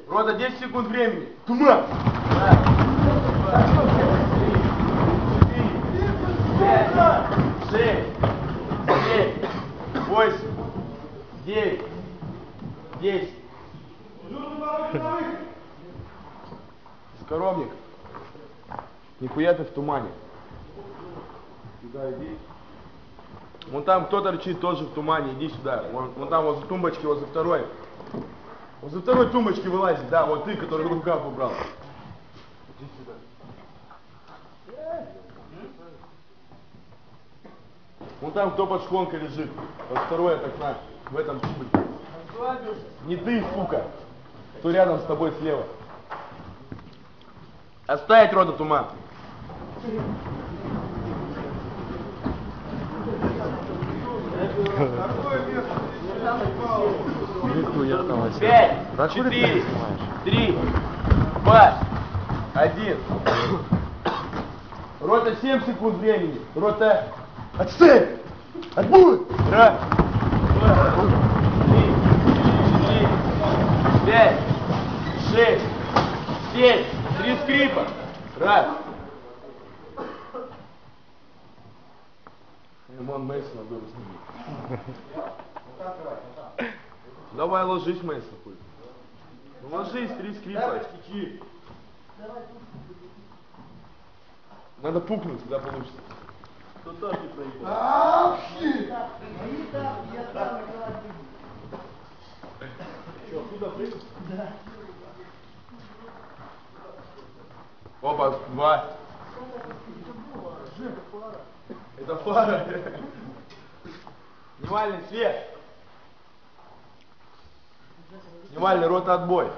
Рота, 10 секунд времени. Туман! 5, 6, 7, 8, 9, 10. Скоромник. Нихуя ты в тумане. Сюда иди. Вон там кто-то рычит тоже в тумане, иди сюда. Вон там возле тумбочки, возле второй. Возле второй тумбочки вылазит, да, вот ты, который в рукав убрал. Иди сюда. Вон там кто под шконкой лежит. Во второй от окна. В этом тумбочке. Не ты, сука. Кто рядом с тобой слева. Оставить, Рота, туман. Пять, 4, 3, 2, 1. Рота, 7 секунд времени. Рота, отставь! Отбой! Раз, 2, 3, 4, 5, 6, 7. 3 скрипа. Раз. Вон Мейсона был сними. Давай ложись, Мейсон, хуй. Ну ложись, 3 скрипа. Надо пукнуть, тогда получится. Кто тоже не проиграл? Что, оттуда прыгнуть? Да. Опа, 2. Это фара. Внимательный свет. Внимательный, Рота, отбой.